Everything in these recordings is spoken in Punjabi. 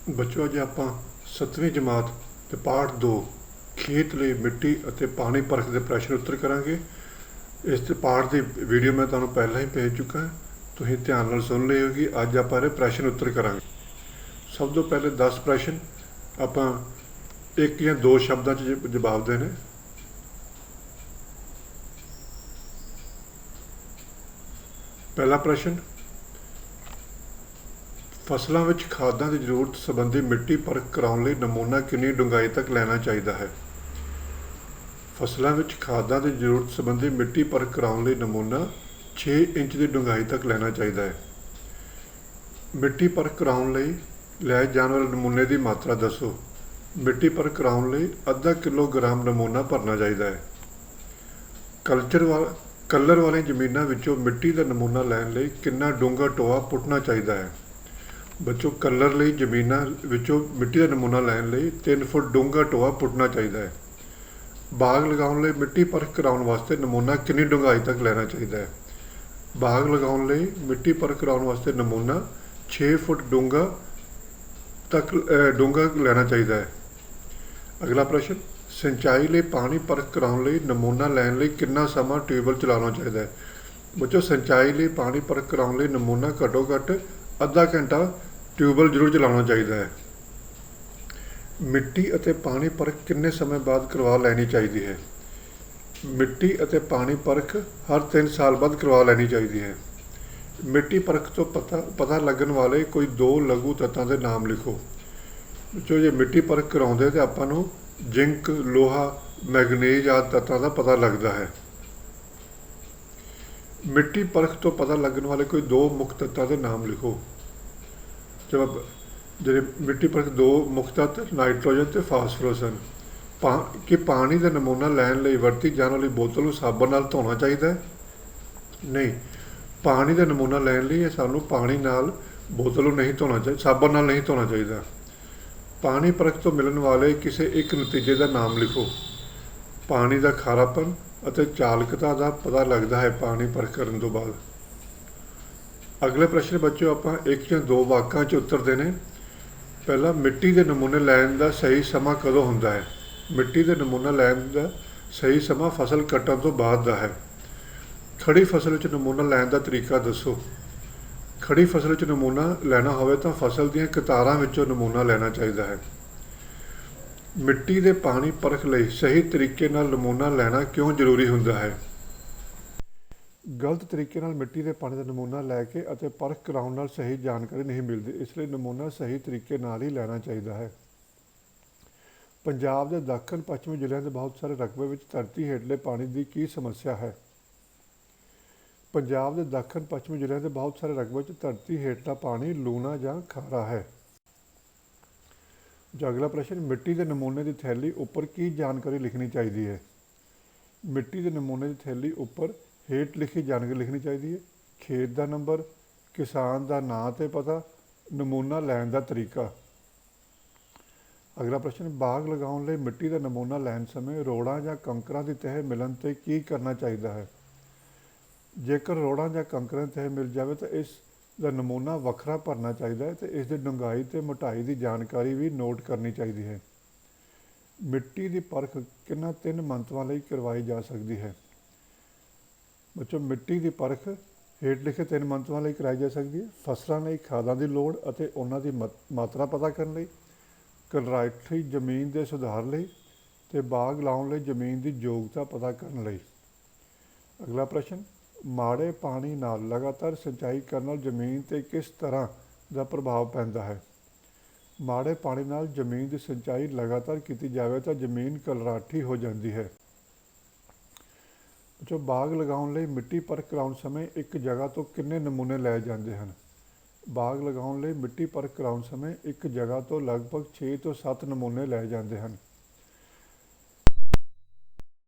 ਬੱਚੋ ਅੱਜ ਆਪਾਂ 7ਵੀਂ ਜਮਾਤ ਦੇ ਪਾਠ 2 ਖੇਤ ਲਈ ਮਿੱਟੀ ਅਤੇ ਪਾਣੀ ਪਰਖ ਦੇ ਪ੍ਰਸ਼ਨ ਉੱਤਰ ਕਰਾਂਗੇ। ਇਸ ਦੇ ਪਾਠ ਦੀ ਵੀਡੀਓ ਮੈਂ ਤੁਹਾਨੂੰ ਪਹਿਲਾਂ ਹੀ ਭੇਜ ਚੁੱਕਾ। ਤੁਸੀਂ ਧਿਆਨ ਨਾਲ ਸੁਣ ਲਈ ਹੋਗੀ। ਅੱਜ ਆਪਾਂ ਇਹਦੇ ਪ੍ਰਸ਼ਨ ਉੱਤਰ ਕਰਾਂਗੇ। ਸਭ ਤੋਂ ਪਹਿਲੇ 10 ਪ੍ਰਸ਼ਨ ਆਪਾਂ ਇੱਕ ਜਾਂ ਦੋ ਸ਼ਬਦਾਂ 'ਚ ਜਵਾਬ ਦੇਣੇ। ਪਹਿਲਾ ਪ੍ਰਸ਼ਨ, ਫਸਲਾਂ ਵਿੱਚ ਖਾਦਾਂ ਦੀ ਜ਼ਰੂਰਤ ਸੰਬੰਧੀ ਮਿੱਟੀ ਪਰਖ ਕਰਾਉਣ ਲਈ ਨਮੂਨਾ ਕਿੰਨੀ ਡੂੰਘਾਈ ਤੱਕ ਲੈਣਾ ਚਾਹੀਦਾ ਹੈ? ਫਸਲਾਂ ਵਿੱਚ ਖਾਦਾਂ ਦੀ ਜ਼ਰੂਰਤ ਸੰਬੰਧੀ ਮਿੱਟੀ ਪਰਖ ਕਰਾਉਣ ਲਈ ਨਮੂਨਾ 6 ਇੰਚ ਦੀ ਡੂੰਘਾਈ ਤੱਕ ਲੈਣਾ ਚਾਹੀਦਾ ਹੈ। ਮਿੱਟੀ ਪਰਖ ਕਰਾਉਣ ਲਈ ਲਏ ਜਾਣ ਵਾਲੇ ਨਮੂਨੇ ਦੀ ਮਾਤਰਾ ਦੱਸੋ। ਮਿੱਟੀ ਪਰਖ ਕਰਾਉਣ ਲਈ ਅੱਧਾ ਕਿਲੋਗ੍ਰਾਮ ਨਮੂਨਾ ਭਰਨਾ ਚਾਹੀਦਾ ਹੈ। ਕਲਰ ਵਾਲੀਆਂ ਜ਼ਮੀਨਾਂ ਵਿੱਚੋਂ ਮਿੱਟੀ ਦਾ ਨਮੂਨਾ ਲੈਣ ਲਈ ਕਿੰਨਾ ਡੂੰਘਾ ਟੋਆ ਪੁੱਟਣਾ ਚਾਹੀਦਾ ਹੈ? ਬੱਚੋ, ਕਲਰ ਲਈ ਜ਼ਮੀਨਾਂ ਵਿੱਚੋਂ ਮਿੱਟੀ ਦਾ ਨਮੂਨਾ ਲੈਣ ਲਈ 3 ਫੁੱਟ ਡੂੰਘਾ ਟੋਆ ਪੁੱਟਣਾ ਚਾਹੀਦਾ ਹੈ। ਬਾਗ ਲਗਾਉਣ ਲਈ ਮਿੱਟੀ ਪਰਖ ਕਰਾਉਣ ਵਾਸਤੇ ਨਮੂਨਾ ਕਿੰਨੀ ਡੂੰਘਾਈ ਤੱਕ ਲੈਣਾ ਚਾਹੀਦਾ ਹੈ? ਬਾਗ ਲਗਾਉਣ ਲਈ ਮਿੱਟੀ ਪਰਖ ਕਰਾਉਣ ਵਾਸਤੇ ਨਮੂਨਾ 6 ਫੁੱਟ ਡੂੰਘਾ ਲੈਣਾ ਚਾਹੀਦਾ ਹੈ। ਅਗਲਾ ਪ੍ਰਸ਼ਨ, ਸਿੰਚਾਈ ਲਈ ਪਾਣੀ ਪਰਖ ਕਰਾਉਣ ਲਈ ਨਮੂਨਾ ਲੈਣ ਲਈ ਕਿੰਨਾ ਸਮਾਂ ਟਿਊਬਵੈੱਲ ਚਲਾਉਣਾ ਚਾਹੀਦਾ ਹੈ? ਬੱਚੋ, ਸਿੰਚਾਈ ਲਈ ਪਾਣੀ ਪਰਖ ਕਰਾਉਣ ਲਈ ਨਮੂਨਾ ਘੱਟੋ ਘੱਟ ਅੱਧਾ ਘੰਟਾ ਟਿਊਬਵੈੱਲ ਜ਼ਰੂਰ ਚਲਾਉਣਾ ਚਾਹੀਦਾ ਹੈ। ਮਿੱਟੀ ਅਤੇ ਪਾਣੀ ਪਰਖ ਕਿੰਨੇ ਸਮੇਂ ਬਾਅਦ ਕਰਵਾ ਲੈਣੀ ਚਾਹੀਦੀ ਹੈ? ਮਿੱਟੀ ਅਤੇ ਪਾਣੀ ਪਰਖ ਹਰ 3 ਸਾਲ ਬਾਅਦ ਕਰਵਾ ਲੈਣੀ ਚਾਹੀਦੀ ਹੈ। ਮਿੱਟੀ ਪਰਖ ਤੋਂ ਪਤਾ ਲੱਗਣ ਵਾਲੇ ਕੋਈ 2 ਲਘੂ ਤੱਤਾਂ ਦੇ ਨਾਮ ਲਿਖੋ। ਬੱਚੋ, ਜੇ ਮਿੱਟੀ ਪਰਖ ਕਰਾਉਂਦੇ ਤਾਂ ਆਪਾਂ ਨੂੰ ਜ਼ਿੰਕ, ਲੋਹਾ, ਮੈਗਨੀਜ਼ ਆਦਿ ਤੱਤਾਂ ਦਾ ਪਤਾ ਲੱਗਦਾ ਹੈ। ਮਿੱਟੀ ਪਰਖ ਤੋਂ ਪਤਾ ਲੱਗਣ ਵਾਲੇ ਕੋਈ 2 ਮੁੱਖ ਤੱਤਾਂ ਦੇ ਨਾਮ ਲਿਖੋ। ਜਿਹੜੇ ਮਿੱਟੀ ਪਰਖ 2 ਮੁੱਖ ਤੱਤ ਨਾਈਟ੍ਰੋਜਨ ਅਤੇ ਫਾਸਫੋਰਸ ਹਨ। ਕਿ ਪਾਣੀ ਦਾ ਨਮੂਨਾ ਲੈਣ ਲਈ ਵਰਤੀ ਜਾਣ ਵਾਲੀ ਬੋਤਲ ਨੂੰ ਸਾਬਣ ਨਾਲ ਧੋਣਾ ਚਾਹੀਦਾ ਹੈ? ਨਹੀਂ, ਪਾਣੀ ਦਾ ਨਮੂਨਾ ਲੈਣ ਲਈ ਸਾਨੂੰ ਪਾਣੀ ਨਾਲ ਬੋਤਲ ਨੂੰ ਨਹੀਂ ਧੋਣਾ ਚਾਹੀਦਾ, ਸਾਬਣ ਨਾਲ ਨਹੀਂ ਧੋਣਾ ਚਾਹੀਦਾ। ਪਾਣੀ ਪਰਖ ਤੋਂ ਮਿਲਣ ਵਾਲੇ ਕਿਸੇ ਇੱਕ ਨਤੀਜੇ ਦਾ ਨਾਮ ਲਿਖੋ। ਪਾਣੀ ਦਾ ਖਾਰਾਪਨ ਅਤੇ ਚਾਲਕਤਾ ਦਾ ਪਤਾ ਲੱਗਦਾ ਹੈ ਪਾਣੀ ਪਰਖ ਕਰਨ ਤੋਂ ਬਾਅਦ। ਅਗਲੇ ਪ੍ਰਸ਼ਨ ਬੱਚਿਓ ਆਪਾਂ 1 ਜਾਂ 2 ਵਾਕਾਂ 'ਚ ਉੱਤਰ ਦੇਣੇ। ਪਹਿਲਾ, ਮਿੱਟੀ ਦੇ ਨਮੂਨੇ ਲੈਣ ਦਾ ਸਹੀ ਸਮਾਂ ਕਦੋਂ ਹੁੰਦਾ ਹੈ? ਮਿੱਟੀ ਦੇ ਨਮੂਨਾ ਲੈਣ ਦਾ ਸਹੀ ਸਮਾਂ ਫਸਲ ਕੱਟਣ ਤੋਂ ਬਾਅਦ ਦਾ ਹੈ। ਖੜੀ ਫਸਲ ਵਿੱਚ ਨਮੂਨਾ ਲੈਣ ਦਾ ਤਰੀਕਾ ਦੱਸੋ। ਖੜੀ ਫਸਲ ਵਿੱਚ ਨਮੂਨਾ ਲੈਣਾ ਹੋਵੇ ਤਾਂ ਫਸਲ ਦੀਆਂ ਕਤਾਰਾਂ ਵਿੱਚੋਂ ਨਮੂਨਾ ਲੈਣਾ ਚਾਹੀਦਾ ਹੈ। ਮਿੱਟੀ ਦੇ ਪਾਣੀ ਪਰਖ ਲਈ ਸਹੀ ਤਰੀਕੇ ਨਾਲ ਨਮੂਨਾ ਲੈਣਾ ਕਿਉਂ ਜ਼ਰੂਰੀ ਹੁੰਦਾ ਹੈ? ਗਲਤ ਤਰੀਕੇ ਨਾਲ ਮਿੱਟੀ ਦੇ ਪਾਣੀ ਦਾ ਨਮੂਨਾ ਲੈ ਕੇ ਅਤੇ ਪਰਖ ਕਰਾਉਣ ਨਾਲ ਸਹੀ ਜਾਣਕਾਰੀ ਨਹੀਂ ਮਿਲਦੀ, ਇਸ ਲਈ ਨਮੂਨਾ ਸਹੀ ਤਰੀਕੇ ਨਾਲ ਹੀ ਲੈਣਾ ਚਾਹੀਦਾ ਹੈ। ਪੰਜਾਬ ਦੇ ਦੱਖਣ ਪੱਛਮੀ ਜ਼ਿਲ੍ਹਿਆਂ ਦੇ ਬਹੁਤ ਸਾਰੇ ਰਕਬੇ ਵਿੱਚ ਧਰਤੀ ਹੇਠਲੇ ਪਾਣੀ ਦੀ ਕੀ ਸਮੱਸਿਆ ਹੈ? ਪੰਜਾਬ ਦੇ ਦੱਖਣ ਪੱਛਮੀ ਜ਼ਿਲ੍ਹਿਆਂ ਦੇ ਬਹੁਤ ਸਾਰੇ ਰਕਬੇ ਵਿੱਚ ਧਰਤੀ ਹੇਠਲਾ ਪਾਣੀ ਲੂਣਾ ਜਾਂ ਖਾਰਾ ਹੈ। ਅਗਲਾ ਪ੍ਰਸ਼ਨ, ਮਿੱਟੀ ਦੇ ਨਮੂਨੇ ਦੀ ਥੈਲੀ ਉੱਪਰ ਕੀ ਜਾਣਕਾਰੀ ਲਿਖਣੀ ਚਾਹੀਦੀ ਹੈ? ਮਿੱਟੀ ਦੇ ਨਮੂਨੇ ਦੀ ਥੈਲੀ ਉੱਪਰ ਹੇਠ ਲਿਖੀ ਜਾਣਕਾਰੀ ਲਿਖਣੀ ਚਾਹੀਦੀ ਹੈ। ਖੇਤ ਦਾ ਨੰਬਰ, ਕਿਸਾਨ ਦਾ ਨਾਂ ਤੇ ਪਤਾ, ਨਮੂਨਾ ਲੈਣ ਦਾ ਤਰੀਕਾ। ਅਗਲਾ ਪ੍ਰਸ਼ਨ, ਬਾਗ ਲਗਾਉਣ ਲਈ ਮਿੱਟੀ ਦਾ ਨਮੂਨਾ ਲੈਣ ਸਮੇਂ ਰੋੜਾਂ ਜਾਂ ਕੰਕਰਾਂ ਦੀ ਤਹਿ ਮਿਲਣ 'ਤੇ ਕੀ ਕਰਨਾ ਚਾਹੀਦਾ ਹੈ? ਜੇਕਰ ਰੋੜਾਂ ਜਾਂ ਕੰਕਰਾਂ ਦੀ ਤਹਿ ਮਿਲ ਜਾਵੇ ਤਾਂ ਇਸ ਦਾ ਨਮੂਨਾ ਵੱਖਰਾ ਭਰਨਾ ਚਾਹੀਦਾ ਹੈ ਅਤੇ ਇਸ ਦੀ ਡੂੰਘਾਈ ਅਤੇ ਮੋਟਾਈ ਦੀ ਜਾਣਕਾਰੀ ਵੀ ਨੋਟ ਕਰਨੀ ਚਾਹੀਦੀ ਹੈ। ਮਿੱਟੀ ਦੀ ਪਰਖ ਕਿਹਨਾਂ 3 ਮੰਤਵਾਂ ਲਈ ਕਰਵਾਈ ਜਾ ਸਕਦੀ ਹੈ? ਬੱਚੋ, ਮਿੱਟੀ ਦੀ ਪਰਖ ਹੇਠ ਲਿਖੇ 3 ਮੰਤਵਾਂ ਲਈ ਕਰਾਈ ਜਾ ਸਕਦੀ ਹੈ। ਫਸਲਾਂ ਲਈ ਖਾਦਾਂ ਦੀ ਲੋੜ ਅਤੇ ਉਹਨਾਂ ਦੀ ਮਾਤਰਾ ਪਤਾ ਕਰਨ ਲਈ, ਕਲਰਾਈਟਰੀ ਜ਼ਮੀਨ ਦੇ ਸੁਧਾਰ ਲਈ ਅਤੇ ਬਾਗ ਲਾਉਣ ਲਈ ਜ਼ਮੀਨ ਦੀ ਯੋਗਤਾ ਪਤਾ ਕਰਨ ਲਈ। ਅਗਲਾ ਪ੍ਰਸ਼ਨ, ਮਾੜੇ ਪਾਣੀ ਨਾਲ ਲਗਾਤਾਰ ਸਿੰਚਾਈ ਕਰਨ ਨਾਲ ਜ਼ਮੀਨ 'ਤੇ ਕਿਸ ਤਰ੍ਹਾਂ ਦਾ ਪ੍ਰਭਾਵ ਪੈਂਦਾ ਹੈ? ਮਾੜੇ ਪਾਣੀ ਨਾਲ ਜ਼ਮੀਨ ਦੀ ਸਿੰਚਾਈ ਲਗਾਤਾਰ ਕੀਤੀ ਜਾਵੇ ਤਾਂ ਜ਼ਮੀਨ ਕਲਰਾਠੀ ਹੋ ਜਾਂਦੀ ਹੈ। ਜੋ ਬਾਗ ਲਗਾਉਣ ਲਈ ਮਿੱਟੀ ਪਰਖ ਕਰਾਉਣ ਸਮੇਂ ਇੱਕ ਜਗ੍ਹਾ ਤੋਂ ਕਿੰਨੇ ਨਮੂਨੇ ਲਏ ਜਾਂਦੇ ਹਨ? ਬਾਗ ਲਗਾਉਣ ਲਈ ਮਿੱਟੀ ਪਰਖ ਕਰਾਉਣ ਸਮੇਂ ਇੱਕ ਜਗ੍ਹਾ ਤੋਂ ਲਗਭਗ 6 ਤੋਂ 7 ਨਮੂਨੇ ਲਏ ਜਾਂਦੇ ਹਨ।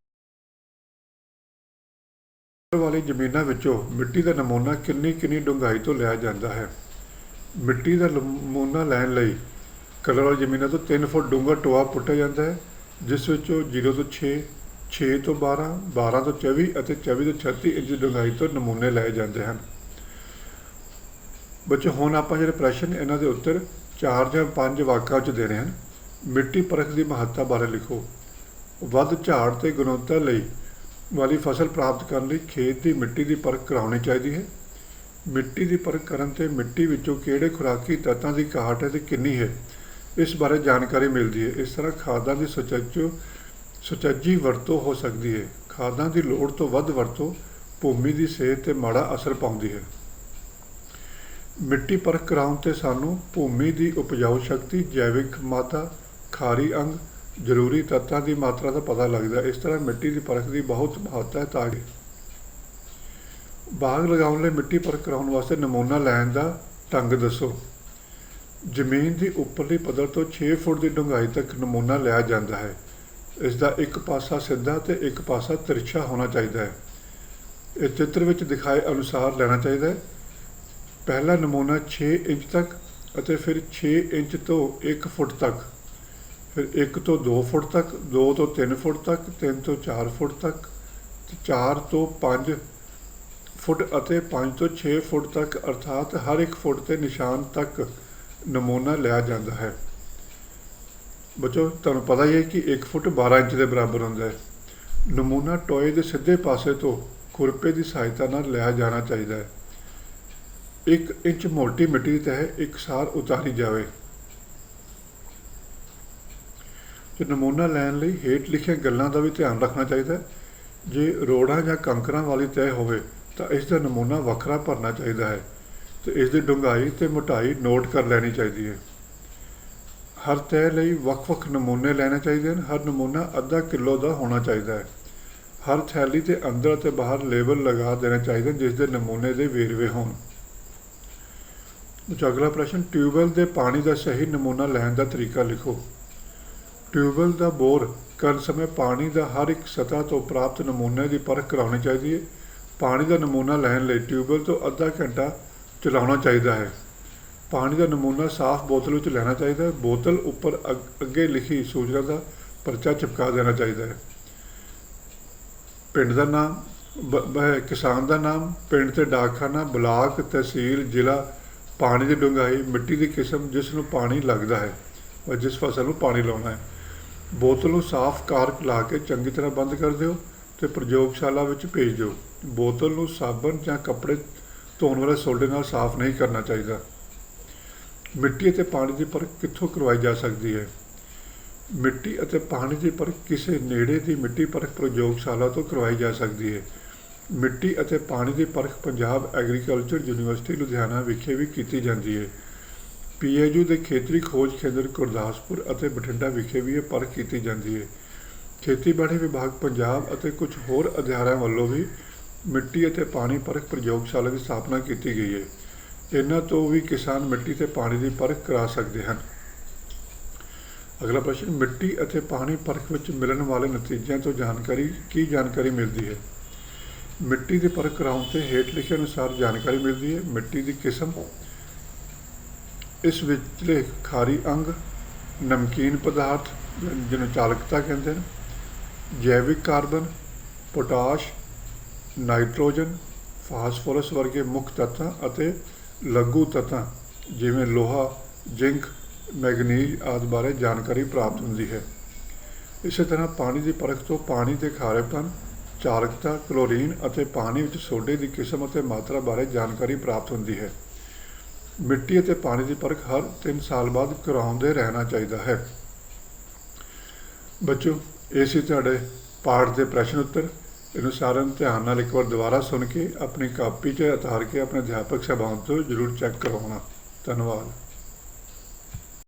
ਵਾਲੀ ਜ਼ਮੀਨਾਂ ਵਿੱਚੋਂ ਮਿੱਟੀ ਦਾ ਨਮੂਨਾ ਕਿੰਨੀ ਡੂੰਘਾਈ ਤੋਂ ਲਿਆ ਜਾਂਦਾ ਹੈ? ਮਿੱਟੀ ਦਾ ਨਮੂਨਾ ਲੈਣ ਲਈ ਕਲਰ ਵਾਲੀ ਜ਼ਮੀਨਾਂ ਤੋਂ 3 ਫੁੱਟ ਡੂੰਘਾ ਟੋਆ ਪੁੱਟਿਆ ਜਾਂਦਾ ਹੈ, ਜਿਸ ਵਿੱਚੋਂ 0 ਤੋਂ 6, 6 ਤੋਂ 12, 12 ਤੋਂ 24 ਅਤੇ 24 ਤੋਂ 36 ਇੰਚ ਡੂੰਘਾਈ ਤੋਂ ਨਮੂਨੇ ਲਏ ਜਾਂਦੇ ਹਨ। ਬੱਚੋ, ਹੁਣ ਆਪਾਂ ਜਿਹੜੇ ਪ੍ਰਸ਼ਨ ਇਹਨਾਂ ਦੇ ਉੱਤਰ 4 ਜਾਂ 5 ਵਾਕਾਂ 'ਚ ਦੇਣੇ ਹਨ। ਮਿੱਟੀ ਪਰਖ ਦੀ ਮਹੱਤਤਾ ਬਾਰੇ ਲਿਖੋ। ਵੱਧ ਝਾੜ ਤੇ ਗੁਣਵੱਤਾ ਲਈ ਵਾਲੀ ਫਸਲ ਪ੍ਰਾਪਤ ਕਰਨ ਲਈ ਖੇਤ ਦੀ ਮਿੱਟੀ ਦੀ ਪਰਖ ਕਰਾਉਣੀ ਚਾਹੀਦੀ ਹੈ। ਮਿੱਟੀ ਦੀ ਪਰਖ ਕਰਨ ਤੇ ਮਿੱਟੀ ਵਿੱਚੋਂ ਕਿਹੜੇ ਖੁਰਾਕੀ ਤੱਤਾਂ ਦੀ ਘਾਟ ਹੈ ਤੇ ਕਿੰਨੀ ਹੈ, ਇਸ ਬਾਰੇ ਜਾਣਕਾਰੀ ਮਿਲਦੀ ਹੈ। ਇਸ ਤਰ੍ਹਾਂ ਖਾਦਾਂ ਦੀ ਸੁਚੱਜੀ ਵਰਤੋਂ ਹੋ ਸਕਦੀ ਹੈ। ਖਾਦਾਂ ਦੀ ਲੋੜ ਤੋਂ ਵੱਧ ਵਰਤੋਂ ਭੂਮੀ ਦੀ ਸਿਹਤ 'ਤੇ ਮਾੜਾ ਅਸਰ ਪਾਉਂਦੀ ਹੈ। ਮਿੱਟੀ ਪਰਖ ਕਰਾਉਣ 'ਤੇ ਸਾਨੂੰ ਭੂਮੀ ਦੀ ਉਪਜਾਊ ਸ਼ਕਤੀ, ਜੈਵਿਕ ਮਾਦਾ, ਖਾਰੀ ਅੰਗ, ਜ਼ਰੂਰੀ ਤੱਤਾਂ ਦੀ ਮਾਤਰਾ ਦਾ ਪਤਾ ਲੱਗਦਾ ਹੈ। ਇਸ ਤਰ੍ਹਾਂ ਮਿੱਟੀ ਦੀ ਪਰਖ ਦੀ ਬਹੁਤ ਮਹੱਤਤਾ ਹੈ। ਤਾਂ ਕਿ ਬਾਗ ਲਗਾਉਣ ਲਈ ਮਿੱਟੀ ਪਰਖ ਕਰਾਉਣ ਵਾਸਤੇ ਨਮੂਨਾ ਲੈਣ ਦਾ ਢੰਗ ਦੱਸੋ। ਜ਼ਮੀਨ ਦੀ ਉੱਪਰਲੀ ਪੱਧਰ ਤੋਂ 6 ਫੁੱਟ ਦੀ ਡੂੰਘਾਈ ਤੱਕ ਨਮੂਨਾ ਲਿਆ ਜਾਂਦਾ ਹੈ। ਇਸ ਦਾ ਇੱਕ ਪਾਸਾ ਸਿੱਧਾ ਤੇ ਇੱਕ ਪਾਸਾ ਤਿਰਛਾ ਹੋਣਾ ਚਾਹੀਦਾ ਹੈ। ਇਹ ਚਿੱਤਰ ਵਿੱਚ ਦਿਖਾਏ ਅਨੁਸਾਰ ਲੈਣਾ ਚਾਹੀਦਾ ਹੈ। ਪਹਿਲਾ ਨਮੂਨਾ 6 ਇੰਚ ਤੱਕ ਅਤੇ ਫਿਰ 6 ਇੰਚ ਤੋਂ 1 ਫੁੱਟ ਤੱਕ, ਫਿਰ 1 ਤੋਂ 2 ਫੁੱਟ ਤੱਕ, 2 ਤੋਂ 3 ਫੁੱਟ ਤੱਕ, 3 ਤੋਂ 4 ਫੁੱਟ ਤੱਕ, 4 ਤੋਂ 5 ਫੁੱਟ ਅਤੇ 5 ਤੋਂ 6 ਫੁੱਟ ਤੱਕ, ਅਰਥਾਤ ਹਰ ਇੱਕ ਫੁੱਟ ਤੇ ਨਿਸ਼ਾਨ ਤੱਕ ਨਮੂਨਾ ਲਿਆ ਜਾਂਦਾ ਹੈ। ਬੱਚੋ, ਤੁਹਾਨੂੰ ਪਤਾ ਹੀ ਹੈ ਕਿ 1 ਫੁੱਟ 12 ਇੰਚ ਦੇ ਬਰਾਬਰ ਹੁੰਦਾ ਹੈ। ਨਮੂਨਾ ਟੋਏ ਦੇ ਸਿੱਧੇ ਪਾਸੇ ਤੋਂ ਖੁਰਪੇ ਦੀ ਸਹਾਇਤਾ ਨਾਲ ਲਿਆ ਜਾਣਾ ਚਾਹੀਦਾ ਹੈ। 1 ਇੰਚ ਮੋਟੀ ਮਿੱਟੀ ਦੀ ਤਹਿ ਇਕਸਾਰ ਉਤਾਰੀ ਜਾਵੇ। ਨਮੂਨਾ ਲੈਣ ਲਈ ਹੇਠ ਲਿਖੀਆਂ ਗੱਲਾਂ ਦਾ ਵੀ ਧਿਆਨ ਰੱਖਣਾ ਚਾਹੀਦਾ ਹੈ। ਜੇ ਰੋੜਾਂ ਜਾਂ ਕੰਕਰਾਂ ਵਾਲੀ ਤਹਿ ਹੋਵੇ ਤਾਂ ਇਸ ਦਾ ਨਮੂਨਾ ਵੱਖਰਾ ਭਰਨਾ ਚਾਹੀਦਾ ਹੈ ਤੇ ਇਸ ਦੀ ਡੂੰਘਾਈ ਤੇ ਮੋਟਾਈ ਨੋਟ ਕਰ ਲੈਣੀ ਚਾਹੀਦੀ ਹੈ। ਹਰ ਤਹਿ ਲਈ ਵੱਖ-ਵੱਖ ਨਮੂਨੇ ਲੈਣੇ ਚਾਹੀਦੇ ਹਨ। ਹਰ ਨਮੂਨਾ ਅੱਧਾ ਕਿਲੋ ਦਾ ਹੋਣਾ ਚਾਹੀਦਾ ਹੈ। ਹਰ ਥੈਲੀ ਦੇ ਅੰਦਰ ਅਤੇ ਬਾਹਰ ਲੇਬਲ ਲਗਾ ਦੇਣੇ ਚਾਹੀਦੇ ਹਨ ਜਿਸ ਦੇ ਨਮੂਨੇ ਦੇ ਵੇਰਵੇ ਹੋਣ। ਅਗਲਾ ਪ੍ਰਸ਼ਨ, ਟਿਊਬਵੈੱਲ ਦੇ ਪਾਣੀ ਦਾ ਸਹੀ ਨਮੂਨਾ ਲੈਣ ਦਾ ਤਰੀਕਾ ਲਿਖੋ। ਟਿਊਬਵੈੱਲ ਦਾ ਬੋਰ ਕਰਨ ਸਮੇਂ ਪਾਣੀ ਦਾ ਹਰ ਇੱਕ ਸਤ੍ਹਾ ਤੋਂ ਪ੍ਰਾਪਤ ਨਮੂਨੇ ਦੀ ਪਰਖ ਕਰਾਉਣੀ ਚਾਹੀਦੀ ਹੈ। ਪਾਣੀ ਦਾ ਨਮੂਨਾ ਲੈਣ ਲਈ ਟਿਊਬਵੈੱਲ ਤੋਂ ਅੱਧਾ ਘੰਟਾ ਚਲਾਉਣਾ ਚਾਹੀਦਾ ਹੈ। ਪਾਣੀ ਦਾ ਨਮੂਨਾ ਸਾਫ਼ ਬੋਤਲ ਵਿੱਚ ਲੈਣਾ ਚਾਹੀਦਾ ਹੈ। ਬੋਤਲ ਉੱਪਰ ਅੱਗੇ ਲਿਖੀ ਸੂਚਨਾ ਦਾ ਪਰਚਾ ਚਿਪਕਾ ਦੇਣਾ ਚਾਹੀਦਾ ਹੈ। ਪਿੰਡ ਦਾ ਨਾਮ, ਕਿਸਾਨ ਦਾ ਨਾਮ, ਪਿੰਡ ਤੇ ਡਾਕਖਾਨਾ, ਬਲਾਕ, ਤਹਿਸੀਲ, ਜ਼ਿਲ੍ਹਾ, ਪਾਣੀ ਦੀ ਡੂੰਘਾਈ, ਮਿੱਟੀ ਦੀ ਕਿਸਮ ਜਿਸ ਨੂੰ ਪਾਣੀ ਲੱਗਦਾ ਹੈ, ਜਿਸ ਫਸਲ ਨੂੰ ਪਾਣੀ ਲਾਉਣਾ ਹੈ। ਬੋਤਲ ਨੂੰ ਸਾਫ਼ ਕਾਰਕ ਲਾ ਕੇ ਚੰਗੀ ਤਰ੍ਹਾਂ ਬੰਦ ਕਰ ਦਿਓ ਅਤੇ ਪ੍ਰਯੋਗਸ਼ਾਲਾ ਵਿੱਚ ਭੇਜ ਦਿਓ। ਬੋਤਲ ਨੂੰ ਸਾਬਣ ਜਾਂ ਕੱਪੜੇ ਧੋਣ ਵਾਲੇ ਸੋਡੇ ਨਾਲ ਸਾਫ਼ ਨਹੀਂ ਕਰਨਾ ਚਾਹੀਦਾ। ਮਿੱਟੀ ਅਤੇ ਪਾਣੀ ਦੀ ਪਰਖ ਕਿੱਥੋਂ ਕਰਵਾਈ ਜਾ ਸਕਦੀ ਹੈ? ਮਿੱਟੀ ਅਤੇ ਪਾਣੀ ਦੀ ਪਰਖ ਕਿਸੇ ਨੇੜੇ ਦੀ ਮਿੱਟੀ ਪਰਖ ਪ੍ਰਯੋਗਸ਼ਾਲਾ ਤੋਂ ਕਰਵਾਈ ਜਾ ਸਕਦੀ ਹੈ। ਮਿੱਟੀ ਅਤੇ ਪਾਣੀ ਦੀ ਪਰਖ ਪੰਜਾਬ ਐਗਰੀਕਲਚਰ ਯੂਨੀਵਰਸਿਟੀ ਲੁਧਿਆਣਾ ਵਿਖੇ ਵੀ ਕੀਤੀ ਜਾਂਦੀ ਹੈ। PAU ਦੇ ਖੇਤਰੀ ਖੋਜ ਕੇਂਦਰ ਗੁਰਦਾਸਪੁਰ ਅਤੇ ਬਠਿੰਡਾ ਵਿਖੇ ਵੀ ਇਹ ਪਰਖ ਕੀਤੀ ਜਾਂਦੀ ਹੈ। ਖੇਤੀਬਾੜੀ ਵਿਭਾਗ ਪੰਜਾਬ ਅਤੇ ਕੁਝ ਹੋਰ ਅਦਾਰਿਆਂ ਵੱਲੋਂ ਵੀ ਮਿੱਟੀ ਅਤੇ ਪਾਣੀ ਪਰਖ ਪ੍ਰਯੋਗਸ਼ਾਲਾ ਦੀ ਸਥਾਪਨਾ ਕੀਤੀ ਗਈ ਹੈ। ਇਹਨਾਂ ਤੋਂ ਵੀ ਕਿਸਾਨ ਮਿੱਟੀ ਅਤੇ ਪਾਣੀ ਦੀ ਪਰਖ ਕਰਾ ਸਕਦੇ ਹਨ। ਅਗਲਾ ਪ੍ਰਸ਼ਨ, ਮਿੱਟੀ ਅਤੇ ਪਾਣੀ ਪਰਖ ਵਿੱਚ ਮਿਲਣ ਵਾਲੇ ਨਤੀਜਿਆਂ ਤੋਂ ਕੀ ਜਾਣਕਾਰੀ ਮਿਲਦੀ ਹੈ? ਮਿੱਟੀ ਦੀ ਪਰਖ ਕਰਾਉਣ 'ਤੇ ਹੇਠ ਲਿਖੇ ਅਨੁਸਾਰ ਜਾਣਕਾਰੀ ਮਿਲਦੀ ਹੈ। ਮਿੱਟੀ ਦੀ ਕਿਸਮ, ਇਸ ਵਿਚਲੇ ਖਾਰੀ ਅੰਗ, ਨਮਕੀਨ ਪਦਾਰਥ ਜਿਹਨੂੰ ਚਾਲਕਤਾ ਕਹਿੰਦੇ ਹਨ, ਜੈਵਿਕ ਕਾਰਬਨ, ਪੋਟਾਸ਼, ਨਾਈਟ੍ਰੋਜਨ, ਫਾਸਫੋਰਸ ਵਰਗੇ ਮੁੱਖ ਤੱਤਾਂ ਅਤੇ ਲਘੂ ਤੱਤਾਂ ਜਿਵੇਂ ਲੋਹਾ, ਜ਼ਿੰਕ, ਮੈਗਨੀਜ਼ ਆਦਿ ਬਾਰੇ ਜਾਣਕਾਰੀ ਪ੍ਰਾਪਤ ਹੁੰਦੀ ਹੈ। ਇਸੇ ਤਰ੍ਹਾਂ ਪਾਣੀ ਦੀ ਪਰਖ ਤੋਂ ਪਾਣੀ ਦੇ ਖਾਰੇਪਨ, ਚਾਲਕਤਾ, ਕਲੋਰੀਨ ਅਤੇ ਪਾਣੀ ਵਿੱਚ ਸੋਡੇ ਦੀ ਕਿਸਮ ਅਤੇ ਮਾਤਰਾ ਬਾਰੇ ਜਾਣਕਾਰੀ ਪ੍ਰਾਪਤ ਹੁੰਦੀ ਹੈ। ਮਿੱਟੀ ਅਤੇ ਪਾਣੀ ਦੀ ਪਰਖ ਹਰ 3 ਸਾਲ ਬਾਅਦ ਕਰਾਉਂਦੇ ਰਹਿਣਾ ਚਾਹੀਦਾ ਹੈ। ਬੱਚੋ, ਇਹ ਸੀ ਤੁਹਾਡੇ ਪਾਠ ਦੇ ਪ੍ਰਸ਼ਨ ਉੱਤਰ। ਇਹਨੂੰ ਸਾਰਿਆਂ ਨੂੰ ਧਿਆਨ ਨਾਲ ਇੱਕ ਵਾਰ ਦੁਬਾਰਾ ਸੁਣ ਕੇ ਆਪਣੀ ਕਾਪੀ 'ਚ ਉਤਾਰ ਕੇ ਆਪਣੇ ਅਧਿਆਪਕ ਸਾਹਿਬਾਨ ਤੋਂ ਜ਼ਰੂਰ ਚੈੱਕ ਕਰਵਾਉਣਾ। ਧੰਨਵਾਦ।